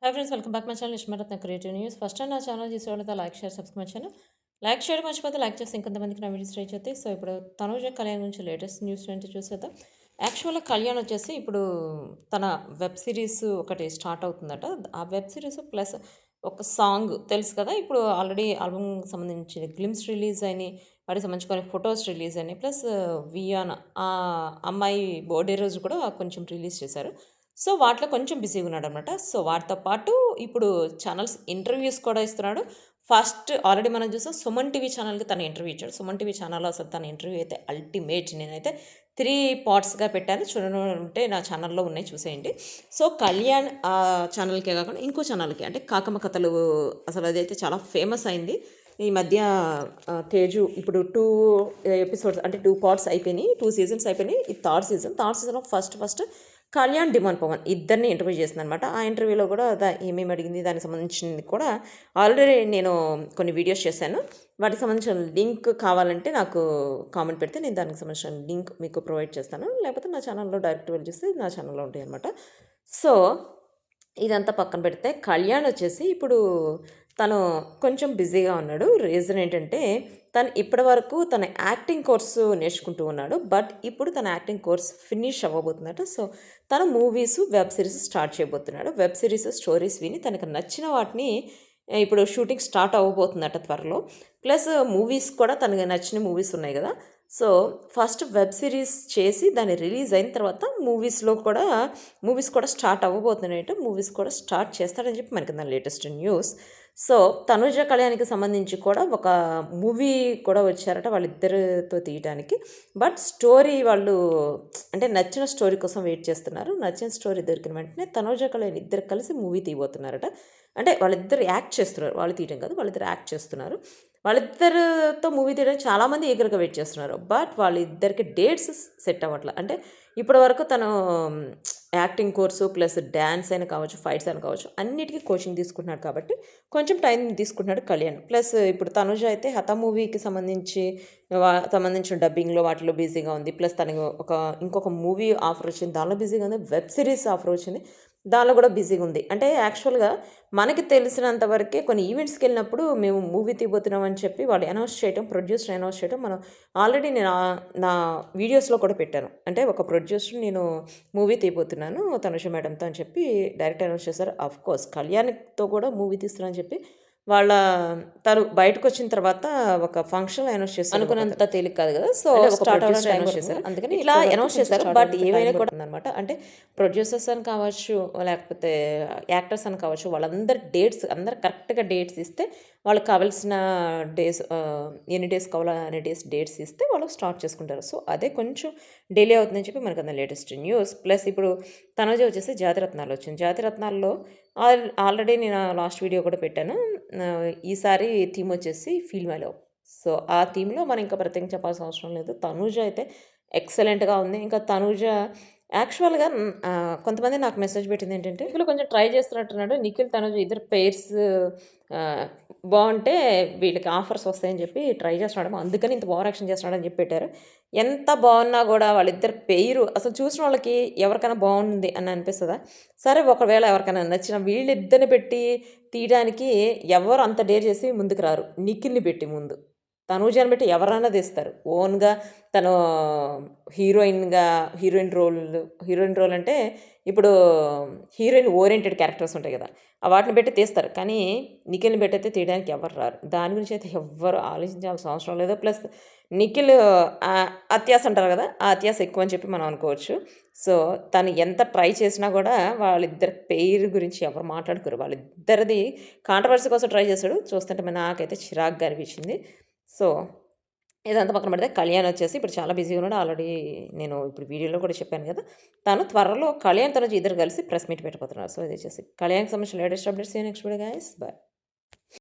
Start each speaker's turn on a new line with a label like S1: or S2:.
S1: Hi friends, welcome back my channel Ishmaratna creative news. First time నా channel చూసేవాళ్ళతో like share subscribe చేయను. Like చేయడం మర్చిపోతే లైక్ చేస్తే ఇంకొంతమందికి నా వీడియోస్ రీచ్ అవుతాయి. సో ఇప్పుడు తనూజ కళ్యాణ్ గురించి లేటెస్ట్ న్యూస్ ఏంటి చూసేద్దాం. యాక్చువల్గా కళ్యాణ్ వచ్చేసి ఇప్పుడు తన వెబ్ సిరీస్ ఒకటి స్టార్ట్ అవుతుందట. ఆ వెబ్ సిరీస్ ప్లస్ ఒక సాంగ్ తెలుసు కదా. ఇప్పుడు ఆల్రెడీ ఆల్బమ్ సంబంధించిన గ్లిమ్స్ రిలీజ్ అయినాయి, వాటికి సంబంధించి కొన్ని ఫొటోస్ రిలీజ్ అయినాయి. ప్లస్ వియానా ఆ అమ్మాయి బర్త్డే రోజు కూడా కొంచెం రిలీజ్ చేశారు. సో, వాటిలో కొంచెం బిజీగా ఉన్నాడనమాట. సో, వాటితో పాటు ఇప్పుడు ఛానల్స్ ఇంటర్వ్యూస్ కూడా ఇస్తున్నాడు. ఫస్ట్ ఆల్రెడీ మనం చూసాం, సుమన్ టీవీ ఛానల్‌కి తను ఇంటర్వ్యూ ఇచ్చాడు. సుమన్ టీవీ ఛానల్‌లో అసలు తన ఇంటర్వ్యూ అయితే అల్టిమేట్. నేనైతే 3 పార్ట్స్‌గా పెట్టాను. చూడనుంటే నా ఛానల్‌లో ఉన్నాయి, చూసేయండి. సో, కళ్యాణ్ ఛానల్‌కే కాకుండా ఇంకో ఛానల్‌కి అంటే కాకమ్మ కథలు, అసలు అదైతే చాలా ఫేమస్ అయింది. ఈ మధ్య తేజు ఇప్పుడు 2 ఎపిసోడ్స్ అంటే 2 పార్ట్స్ అయిపోయినాయి. 2 సీజన్స్ అయిపోయినాయి. ఇది థర్డ్ సీజన్. థర్డ్ సీజన్‌లో ఫస్ట్ కళ్యాణ్, డిమాండ్ పవన్ ఇద్దరిని ఇంటర్వ్యూ చేసిందనమాట. ఆ ఇంటర్వ్యూలో కూడా ఏమేమి అడిగింది దానికి సంబంధించింది కూడా ఆల్రెడీ నేను కొన్ని వీడియోస్ చేశాను. వాటికి సంబంధించిన లింక్ కావాలంటే నాకు కామెంట్ పెడితే నేను దానికి సంబంధించిన లింక్ మీకు ప్రొవైడ్ చేస్తాను. లేకపోతే నా ఛానల్లో డైరెక్ట్ వెళ్ళి చూస్తే నా ఛానల్లో ఉంటాయి అనమాట. సో, ఇదంతా పక్కన పెడితే కళ్యాణ్ వచ్చేసి ఇప్పుడు తను కొంచెం బిజీగా ఉన్నాడు. రీజన్ ఏంటంటే తను ఇప్పటివరకు తన యాక్టింగ్ కోర్సు నేర్చుకుంటూ ఉన్నాడు. బట్ ఇప్పుడు తన యాక్టింగ్ కోర్స్ ఫినిష్ అవ్వబోతుందట. సో, తను మూవీస్, వెబ్ సిరీస్ స్టార్ట్ చేయబోతున్నాడు. వెబ్ సిరీస్ స్టోరీస్ విని తనకు నచ్చిన వాటిని ఇప్పుడు షూటింగ్ స్టార్ట్ అవ్వబోతుందట త్వరలో. ప్లస్ మూవీస్ కూడా తనకు నచ్చిన మూవీస్ ఉన్నాయి కదా. సో, ఫస్ట్ వెబ్ సిరీస్ చేసి దాన్ని రిలీజ్ అయిన తర్వాత మూవీస్ కూడా స్టార్ట్ అవ్వబోతున్నాయట. మూవీస్ కూడా స్టార్ట్ చేస్తాడని చెప్పి మనకి దాని లేటెస్ట్ న్యూస్. సో, తనుజ కళ్యాణ్‌కి సంబంధించి కూడా ఒక మూవీ కూడా వచ్చారట వాళ్ళిద్దరితో తీయటానికి. బట్ స్టోరీ వాళ్ళు అంటే నచ్చిన స్టోరీ కోసం వెయిట్ చేస్తున్నారు. నచ్చిన స్టోరీ దొరికిన వెంటనే తనుజ కళ్యాణ్ ఇద్దరు కలిసి మూవీ తీయబోతున్నారట. అంటే వాళ్ళిద్దరు యాక్ట్ చేస్తున్నారు. వాళ్ళు తీయడం కాదు, వాళ్ళిద్దరు యాక్ట్ చేస్తున్నారు. వాళ్ళిద్దరితో మూవీ తీయడానికి చాలామంది ఈగర్‌గా వెయిట్ చేస్తున్నారు. బట్ వాళ్ళిద్దరికి డేట్స్ సెట్ అవ్వట్ల. అంటే ఇప్పటివరకు తను యాక్టింగ్ కోర్సు ప్లస్ డాన్స్ అయినా కావచ్చు, ఫైట్స్ అయినా కావచ్చు, అన్నిటికీ కోచింగ్ తీసుకుంటున్నాడు కాబట్టి కొంచెం టైం తీసుకుంటున్నాడు కళ్యాణ్. ప్లస్ ఇప్పుడు తనుజ అయితే 'హత' మూవీకి సంబంధించిన డబ్బింగ్‌లో వాటిలో బిజీగా ఉంది. ప్లస్ తనకి ఇంకొక మూవీ ఆఫర్ వచ్చింది. దానిలో బిజీగా ఉంది. వెబ్ సిరీస్ ఆఫర్ వచ్చింది. దానిలో కూడా బిజీగా ఉంది. అంటే యాక్చువల్‌గా మనకి తెలిసినంత వరకే కొన్ని ఈవెంట్స్‌కెళ్ళినప్పుడు మేము మూవీ తీయబోతున్నాం అని చెప్పి వాళ్ళు అనౌన్స్ చేయటం, ప్రొడ్యూసర్ అనౌన్స్ చేయటం మనం ఆల్రెడీ నేను నా వీడియోస్‌లో కూడా పెట్టాను. అంటే ఒక ప్రొడ్యూసర్ నేను మూవీ తీయబోతున్నాను తనుష మేడంతో అని చెప్పి డైరెక్ట్ అనౌన్స్ చేశారు. ఆఫ్‌కోర్స్ కళ్యాణ్‌తో కూడా మూవీ తీస్తున్నానని చెప్పి వాళ్ళ తను బయటకొచ్చిన తర్వాత ఒక ఫంక్షన్‌లో అనౌన్స్ చేశారు. అనుకున్నంత తేలిక కాదు కదా. సో, స్టార్ట్ అవ్వడానికి టైం చేశారు. అందుకని ఇట్లా అనౌన్స్ చేశారు. బట్ ఏమైనా కూడా ఉందనమాట. అంటే ప్రొడ్యూసర్స్ అని కావచ్చు, లేకపోతే యాక్టర్స్ అని కావచ్చు, వాళ్ళందరి డేట్స్ అందరు కరెక్ట్‌గా డేట్స్ ఇస్తే వాళ్ళకి కావాల్సిన ఎన్ని డేస్ కావాలో అన్ని డేట్స్ ఇస్తే వాళ్ళు స్టార్ట్ చేసుకుంటారు. సో, అదే కొంచెం డిలే అవుతుందని చెప్పి మనకు అందులో లేటెస్ట్ న్యూస్. ప్లస్ ఇప్పుడు తనుజ వచ్చేసి జాతిరత్నాలు వచ్చింది. జాతిరత్నాల్లో ఆల్రెడీ నేను లాస్ట్ వీడియో కూడా పెట్టాను. ఈసారి థీమ్ వచ్చేసి ఫీల్ మై లవ్. సో, ఆ థీమ్‌లో మనం ఇంకా ప్రత్యేకంగా చెప్పాల్సిన అవసరం లేదు. తనూజ అయితే ఎక్సలెంట్‌గా ఉంది. ఇంకా తనూజ యాక్చువల్‌గా కొంతమంది నాకు మెసేజ్ పెట్టిందేంటంటే, నిఖిల్ కొంచెం ట్రై చేస్తున్నట్టున్నాడు. నిఖిల్, తనూజ ఇద్దరు పెయిర్స్ ఆహ్, బావుంటే వీళ్ళకి ఆఫర్స్ వస్తాయని చెప్పి ట్రై చేస్తున్నాడేమో. అందుకని ఇంత ఓవర్ యాక్షన్ చేస్తున్నాడని చెప్పి పెట్టారు. ఎంత బావున్నా గూడా వాళ్ళిద్దరు పెయిరు అసలు చూసిన వాళ్ళకి ఎవరికైనా బావుంది అని అనిపిస్తదా? సరే, ఒకవేళ ఎవరికైనా నచ్చిన వీళ్ళిద్దరిని పెట్టి తీయడానికి ఎవరు అంత డేర్ చేసి ముందుకు రారు. నిఖిల్‌ని పెట్టి ముందు. తనూజని బట్టి ఎవరైనా తీస్తారు. ఓన్‌గా తను హీరోయిన్‌గా హీరోయిన్ రోల్ అంటే ఇప్పుడు హీరోయిన్ ఓరియెంటెడ్ క్యారెక్టర్స్ ఉంటాయి కదా. వాటిని పెట్టి తీస్తారు. కానీ నిఖిల్‌ని పెట్టయితే తీయడానికి ఎవరు రారు. దాని గురించి అయితే ఎవ్వరు ఆలోచించాల్సిన అవసరం లేదు. ప్లస్ నిఖిల్ అత్యాస అంటారు కదా. ఆ అత్యాస ఎక్కువని చెప్పి మనం అనుకోవచ్చు. సో, తను ఎంత ట్రై చేసినా కూడా వాళ్ళిద్దరి పెయిర్ గురించి ఎవరు మాట్లాడుకోరు. వాళ్ళిద్దరిది కాంట్రవర్సీ కోసం ట్రై చేశాడు. చూస్తుంటే నాకైతే చిరాకుగా అనిపించింది. సో, ఇదంతా పక్కన పెడితే కళ్యాణ్ వచ్చేసి ఇప్పుడు చాలా బిజీగా ఉన్నాడు. ఆల్రెడీ నేను ఇప్పుడు వీడియోలో కూడా చెప్పాను కదా. తను త్వరలో కళ్యాణ్, తనుజ ఇద్దరు కలిసి ప్రెస్ మీట్ పెట్టబోతున్నారు. సో, ఇది వచ్చేసి కళ్యాణ్‌కి సంబంధించిన latest updates. See you next video guys. By.